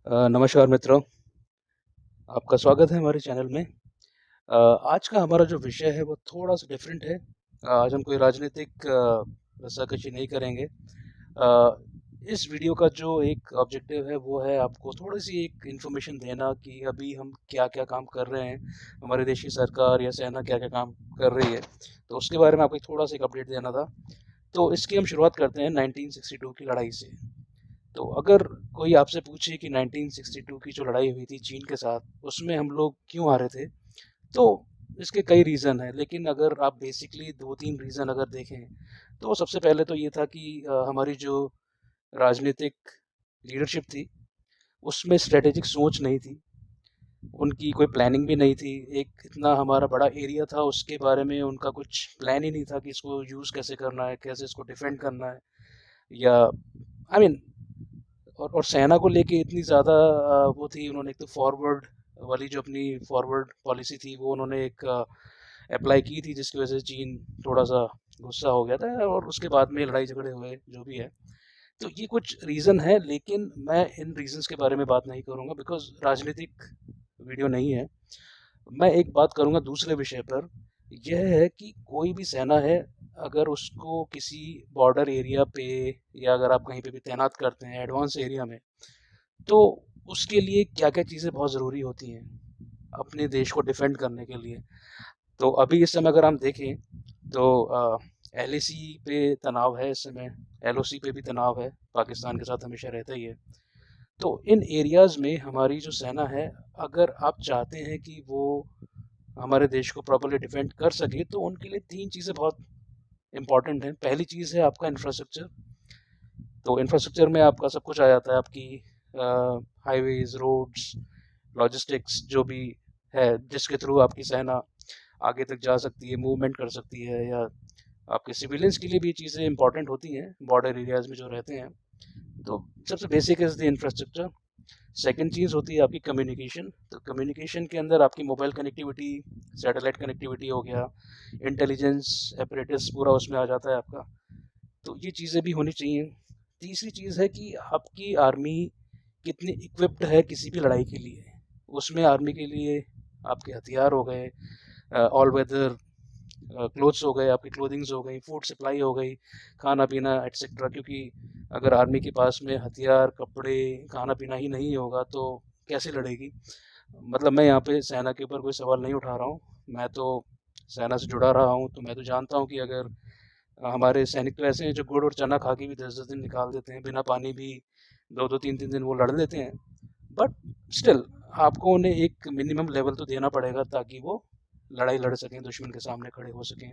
नमस्कार मित्रों, आपका स्वागत है हमारे चैनल में। आज का हमारा जो विषय है वो थोड़ा-सा डिफरेंट है। आज हम कोई राजनीतिक रस्साकशी नहीं करेंगे। इस वीडियो का जो एक ऑब्जेक्टिव है वो है आपको थोड़ी-सी एक इन्फॉर्मेशन देना कि अभी हम क्या-क्या काम कर रहे हैं, हमारे देश की सरकार या सेना क्या-क्या काम कर रही है। तो उसके बारे में आपको थोड़ा-सा एक अपडेट देना था। तो इसकी हम शुरुआत करते हैं 1962 की लड़ाई से। तो अगर कोई आपसे पूछे कि 1962 की जो लड़ाई हुई थी चीन के साथ, उसमें हम लोग क्यों हारे थे? तो इसके कई रीज़न हैं, लेकिन अगर आप बेसिकली 2-3 रीज़न अगर देखें, तो सबसे पहले तो ये था कि हमारी जो राजनीतिक लीडरशिप थी, उसमें स्ट्रैटेजिक सोच नहीं थी। उनकी कोई प्लानिंग भी नहीं थी। एक इतना हमारा बड़ा एरिया था, उसके बारे में उनका कुछ प्लान ही नहीं था कि इसको यूज़ कैसे करना है, कैसे इसको डिफेंड करना है या आई मीन और सेना को लेके इतनी ज़्यादा वो थी। उन्होंने एक तो फॉरवर्ड वाली जो अपनी फॉरवर्ड पॉलिसी थी वो उन्होंने एक अप्लाई की थी, जिसकी वजह से चीन थोड़ा सा गुस्सा हो गया था और उसके बाद में लड़ाई झगड़े हुए जो भी है। तो ये कुछ रीज़न है, लेकिन मैं इन रीजंस के बारे में बात नहीं करूँगा बिकॉज राजनीतिक वीडियो नहीं है। मैं एक बात करूँगा दूसरे विषय पर। यह है कि कोई भी सेना है, अगर उसको किसी बॉर्डर एरिया पे या अगर आप कहीं पे भी तैनात करते हैं एडवांस एरिया में, तो उसके लिए क्या-क्या चीज़ें बहुत ज़रूरी होती हैं अपने देश को डिफेंड करने के लिए। तो अभी इस समय अगर हम देखें तो एलएसी पे तनाव है इस समय, एलओसी पे भी तनाव है, पाकिस्तान के साथ हमेशा रहता ही है। तो इन एरियाज़ में हमारी जो सेना है, अगर आप चाहते हैं कि वो हमारे देश को प्रॉपर्ली डिफेंड कर सके, तो उनके लिए 3 चीज़ें बहुत इम्पोर्टेंट हैं। पहली चीज़ है आपका इंफ्रास्ट्रक्चर। तो इंफ्रास्ट्रक्चर में आपका सब कुछ आ जाता है, आपकी हाईवेज़, रोड्स, लॉजिस्टिक्स जो भी है, जिसके थ्रू आपकी सेना आगे तक जा सकती है, मूवमेंट कर सकती है, या आपके सिविलियंस के लिए भी चीज़ें इंपॉर्टेंट होती हैं, बॉर्डर एरियाज़ में जो रहते हैं। तो सबसे basic is the infrastructure. Second चीज़ होती है आपकी कम्युनिकेशन। तो कम्युनिकेशन के अंदर आपकी मोबाइल कनेक्टिविटी, सैटेलाइट कनेक्टिविटी हो गया, इंटेलिजेंस एपरेटस पूरा उसमें आ जाता है आपका। तो ये चीज़ें भी होनी चाहिए। तीसरी चीज़ है कि आपकी आर्मी कितनी इक्विप्ड है किसी भी लड़ाई के लिए। उसमें आर्मी के लिए आपके हथियार हो गए, ऑल वेदर क्लोथ्स हो गए, आपकी क्लोथिंग्स हो गई, फूड सप्लाई हो गई, खाना पीना एटसेट्रा। क्योंकि अगर आर्मी के पास में हथियार, कपड़े, खाना पीना ही नहीं होगा तो कैसे लड़ेगी। मतलब मैं यहाँ पे सेना के ऊपर कोई सवाल नहीं उठा रहा हूँ, मैं तो सेना से जुड़ा रहा हूँ, तो मैं तो जानता हूँ कि अगर हमारे सैनिक तो ऐसे हैं जो गुड़ और चना खा के भी 10-10 दिन निकाल देते हैं, बिना पानी भी 2-2 3-3 दिन वो लड़ लेते हैं। बट स्टिल आपको उन्हें एक मिनिमम लेवल तो देना पड़ेगा ताकि वो लड़ाई लड़ सकें, दुश्मन के सामने खड़े हो सकें।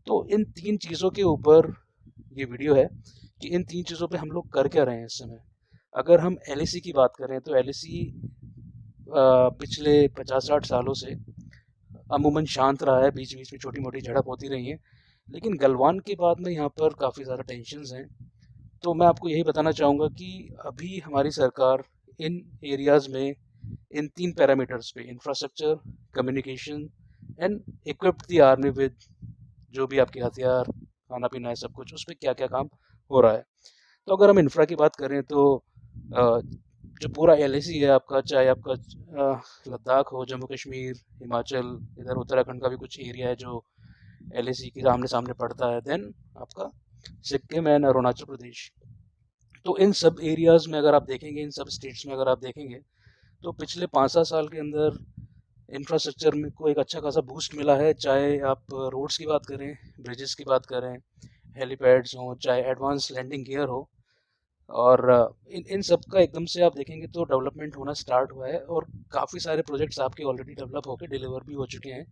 तो इन 3 चीज़ों के ऊपर ये वीडियो है कि इन 3 चीज़ों पे हम लोग कर क्या रहे हैं इस समय। अगर हम एलएसी की बात करें तो एलएसी पिछले 50-60 सालों से अमूमन शांत रहा है, बीच-बीच में छोटी-मोटी झड़प होती रही है। लेकिन गलवान के बाद में यहाँ पर काफ़ी ज़्यादा टेंशन्स हैं। तो मैं आपको यही बताना चाहूँगा कि अभी हमारी सरकार इन एरियाज़ में इन 3 पैरामीटर्स पे infrastructure, communication and equipped the army with जो भी आपके हथियार, खाना-पीना है सब कुछ, उस पे क्या-क्या काम हो रहा है। तो अगर हम इंफ्रा की बात करें तो जो पूरा एलएसी है आपका, चाहे आपका लद्दाख हो, जम्मू कश्मीर, हिमाचल, इधर उत्तराखंड का भी कुछ एरिया है जो एलएसी के आमने-सामने पड़ता है, देन आपका सिक्किम एंड अरुणाचल प्रदेश। तो इन सब एरियाज़ में अगर आप देखेंगे, इन सब स्टेट्स में अगर आप देखेंगे, तो पिछले 5-7 साल के अंदर इंफ्रास्ट्रक्चर में को एक अच्छा खासा बूस्ट मिला है। चाहे आप रोड्स की बात करें, ब्रिजेस की बात करें, हेलीपैड्स हों, चाहे एडवांस लैंडिंग गियर हो, और इन इन सब का एकदम से आप देखेंगे तो डेवलपमेंट होना स्टार्ट हुआ है और काफ़ी सारे प्रोजेक्ट्स आपके ऑलरेडी डेवलप होकर डिलीवर भी हो चुके हैं।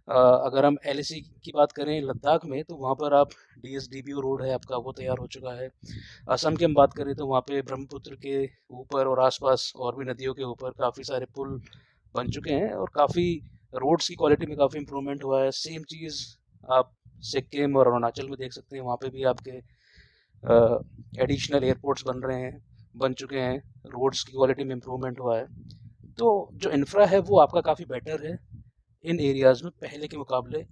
अगर हम एलएसी की बात करें लद्दाख में, तो वहाँ पर आप डीएसडीबीओ रोड है आपका, वो तैयार हो चुका है। असम की हम बात करें तो वहाँ पे ब्रह्मपुत्र के ऊपर और आसपास और भी नदियों के ऊपर काफ़ी सारे पुल बन चुके हैं और काफ़ी रोड्स की क्वालिटी में काफ़ी इम्प्रूवमेंट हुआ है। सेम चीज़ आप सिक्किम और अरुणाचल में देख सकते हैं, वहाँ पे भी आपके एडिशनल एयरपोर्ट्स बन रहे हैं, बन चुके हैं, रोड्स की क्वालिटी में इम्प्रूवमेंट हुआ है। तो जो इंफ्रा है वो आपका काफ़ी बेटर है इन एरियाज़ में पहले के मुकाबले।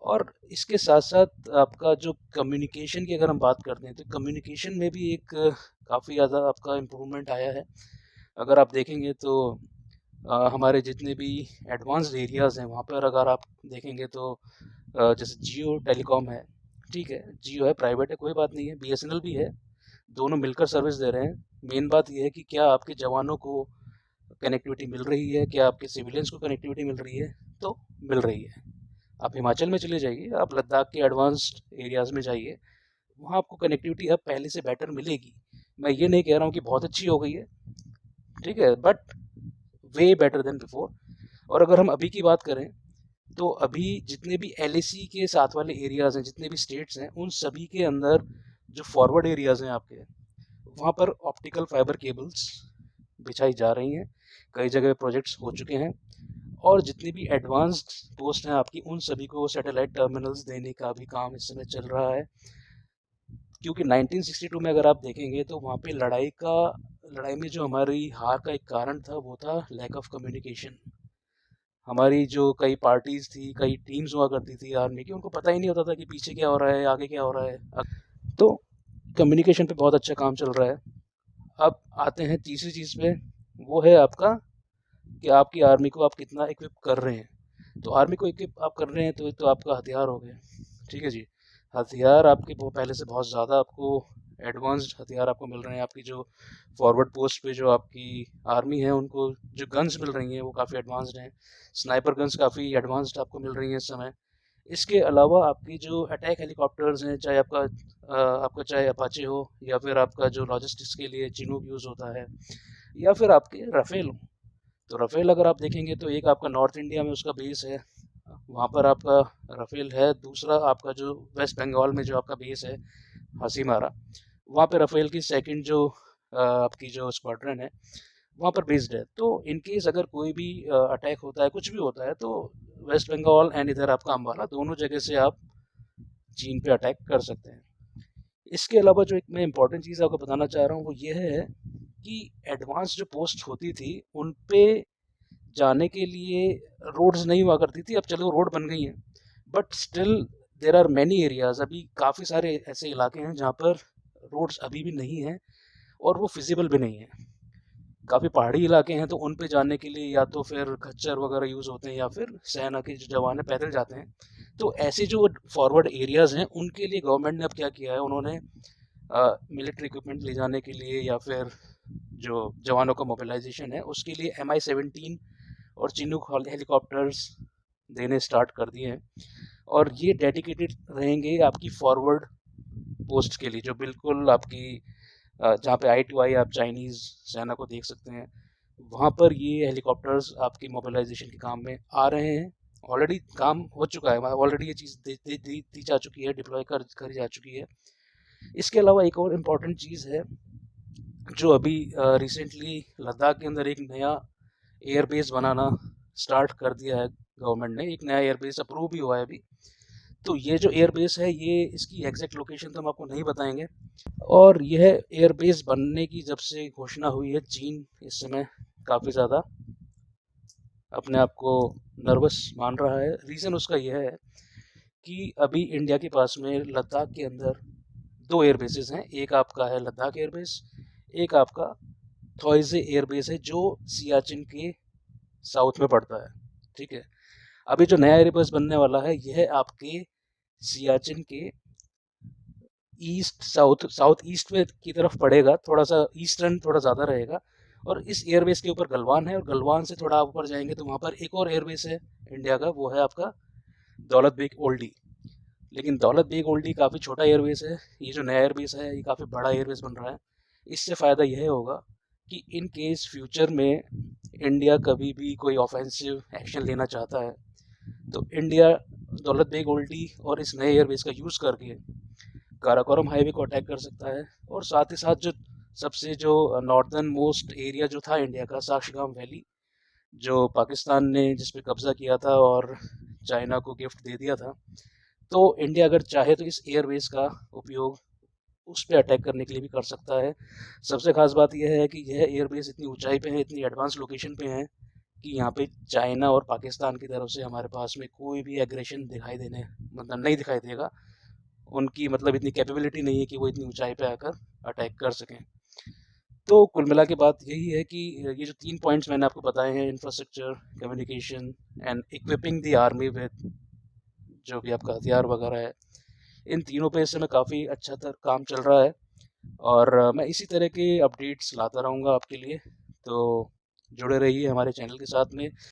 और इसके साथ साथ आपका जो कम्युनिकेशन की अगर हम बात करते हैं तो कम्युनिकेशन में भी एक काफ़ी ज़्यादा आपका इम्प्रूवमेंट आया है। अगर आप देखेंगे तो हमारे जितने भी एडवांस्ड एरियाज़ हैं वहाँ पर अगर आप देखेंगे तो जैसे जियो टेलीकॉम है, ठीक है, जियो है, प्राइवेट है, कोई बात नहीं है, बीएसएनएल भी है, दोनों मिलकर सर्विस दे रहे हैं। मेन बात ये है कि क्या आपके जवानों को कनेक्टिविटी मिल रही है, क्या आपके सिविलियंस को कनेक्टिविटी मिल रही है? तो मिल रही है। आप हिमाचल में चले जाइए, आप लद्दाख के एडवांस्ड एरियाज़ में जाइए, वहाँ आपको कनेक्टिविटी अब पहले से बेटर मिलेगी। मैं ये नहीं कह रहा हूँ कि बहुत अच्छी हो गई है, ठीक है, but way better than before. और अगर हम अभी की बात करें तो अभी जितने भी एलएसी के साथ वाले एरियाज़ हैं, जितने भी स्टेट्स हैं, उन सभी के अंदर जो फॉरवर्ड एरियाज़ हैं आपके, वहाँ पर ऑप्टिकल फाइबर केबल्स बिछाई जा रही हैं। कई जगह प्रोजेक्ट्स हो चुके हैं और जितनी भी एडवांस्ड पोस्ट हैं आपकी, उन सभी को सैटेलाइट टर्मिनल्स देने का भी काम इस समय चल रहा है। क्योंकि 1962 में अगर आप देखेंगे तो वहाँ पे लड़ाई में जो हमारी हार का एक कारण था वो था लैक ऑफ कम्युनिकेशन। हमारी जो कई पार्टीज थी, कई टीम्स हुआ करती थी आर्मी की, उनको पता ही नहीं होता था कि पीछे क्या हो रहा है, आगे क्या हो रहा है। तो कम्युनिकेशन पे बहुत अच्छा काम चल रहा है। अब आते हैं तीसरी चीज़ पे, वो है आपका कि आपकी आर्मी को आप कितना इक्विप कर रहे हैं। तो आर्मी को इक्विप आप कर रहे हैं तो एक तो आपका हथियार हो गया, ठीक है जी, हथियार आपके पहले से बहुत ज़्यादा आपको एडवांस्ड हथियार आपको मिल रहे हैं। आपकी जो फॉरवर्ड पोस्ट पे जो आपकी आर्मी है उनको जो गन्स मिल रही हैं वो काफ़ी एडवांस्ड हैं। स्नाइपर गन्स काफ़ी एडवांस्ड आपको मिल रही हैं इस समय। इसके अलावा आपकी जो अटैक हेलीकॉप्टर्स हैं, चाहे आपका चाहे अपाचे हो या फिर आपका जो लॉजिस्टिक्स के लिए चिनूक यूज़ होता है, या फिर आपके राफेल हो। तो राफेल अगर आप देखेंगे तो एक आपका नॉर्थ इंडिया में उसका बेस है, वहाँ पर आपका राफेल है। दूसरा आपका जो वेस्ट बंगाल में जो आपका बेस है हसीमारा, वहाँ पे राफेल की सेकंड जो आपकी जो स्क्वाड्रन है वहाँ पर बेस्ड है। तो इन केस अगर कोई भी अटैक होता है, कुछ भी होता है, तो वेस्ट बंगाल एंड इधर आपका अम्बाला, दोनों जगह से आप चीन पे अटैक कर सकते हैं। इसके अलावा जो एक मैं इंपॉर्टेंट चीज़ आपको बताना चाह रहा हूँ वो ये है कि एडवांस जो पोस्ट होती थी उन पे जाने के लिए रोड्स नहीं हुआ करती थी। अब चलो रोड बन गई हैं, but still there are many areas, अभी काफ़ी सारे ऐसे इलाके हैं जहाँ पर रोड्स अभी भी नहीं हैं और वो फिजिबल भी नहीं है। काफ़ी पहाड़ी इलाके हैं तो उन पे जाने के लिए या तो फिर खच्चर वगैरह यूज़ होते हैं या फिर सेना के जो जवान हैं पैदल जाते हैं। तो ऐसे जो फॉरवर्ड एरियाज़ हैं उनके लिए गवर्नमेंट ने अब क्या किया है, उन्होंने मिलिट्री इक्विपमेंट ले जाने के लिए या फिर जो जवानों का मोबिलाइजेशन है उसके लिए MI-17 और चिनूक हेलीकॉप्टर्स देने स्टार्ट कर दिए हैं। और ये डेडिकेटेड रहेंगे आपकी फॉरवर्ड पोस्ट के लिए, जो बिल्कुल आपकी जहाँ पे आई टू आई आप चाइनीज़ सेना को देख सकते हैं, वहाँ पर ये हेलीकॉप्टर्स आपकी मोबिलाइजेशन के काम में आ रहे हैं। ऑलरेडी काम हो चुका है, ऑलरेडी ये चीज़ दी जा चुकी है, डिप्लॉय करी जा चुकी है। इसके अलावा एक और इम्पॉर्टेंट चीज़ है जो अभी रिसेंटली लद्दाख के अंदर एक नया एयरबेस बनाना स्टार्ट कर दिया है गवर्नमेंट ने। एक नया एयरबेस अप्रूव भी हुआ है अभी। तो ये जो एयरबेस है, ये इसकी एग्जैक्ट लोकेशन तो हम आपको नहीं बताएंगे। और यह एयरबेस बनने की जब से घोषणा हुई है, चीन इस समय काफ़ी ज़्यादा अपने आप को नर्वस मान रहा है। रीज़न उसका यह है कि अभी इंडिया के पास में लद्दाख के अंदर दो एयरबेसेस हैं। एक आपका है लद्दाख एयरबेस, एक आपका थॉइजे एयरबेस है जो सियाचिन के साउथ में पड़ता है, ठीक है। अभी जो नया एयरबेस बनने वाला है यह आपके सियाचिन के ईस्ट साउथ ईस्ट में की तरफ पड़ेगा, थोड़ा सा ईस्टर्न थोड़ा ज़्यादा रहेगा। और इस एयरबेस के ऊपर गलवान है, और गलवान से थोड़ा आप ऊपर जाएंगे तो वहाँ पर एक और एयरबेस है इंडिया का, वो है आपका दौलत बेग ओल्डी। लेकिन दौलत बेग ओल्डी काफ़ी छोटा एयरबेस है, ये जो नया एयरबेस है ये काफ़ी बड़ा एयरबेस बन रहा है। इससे फ़ायदा यह होगा कि इन केस फ्यूचर में इंडिया कभी भी कोई ऑफेंसिव एक्शन लेना चाहता है तो इंडिया दौलत बेग ओल्डी और इस नए एयरबेस का यूज़ करके काराकोरम हाईवे को अटैक कर सकता है। और साथ ही साथ जो सबसे जो नॉर्दर्न मोस्ट एरिया जो था इंडिया का, साक्षीगाम वैली, जो पाकिस्तान ने जिस पे कब्ज़ा किया था और चाइना को गिफ्ट दे दिया था, तो इंडिया अगर चाहे तो इस एयरबेस का उपयोग उस पर अटैक करने के लिए भी कर सकता है। सबसे खास बात यह है कि यह एयरबेस इतनी ऊंचाई पे है, इतनी एडवांस लोकेशन पे है कि यहाँ पे चाइना और पाकिस्तान की तरफ से हमारे पास में कोई भी एग्रेशन दिखाई देने मतलब नहीं दिखाई देगा। उनकी मतलब इतनी कैपेबिलिटी नहीं है कि वो इतनी ऊंचाई पे आकर अटैक कर सकें। तो कुल मिला के बात यही है कि ये जो 3 पॉइंट्स मैंने आपको बताए हैं, infrastructure, communication and equipping the army with जो भी आपका हथियार वगैरह है, इन तीनों पे इस समय काफ़ी अच्छा काम चल रहा है। और मैं इसी तरह के अपडेट्स लाता रहूँगा आपके लिए। तो जुड़े रहिए हमारे चैनल के साथ में।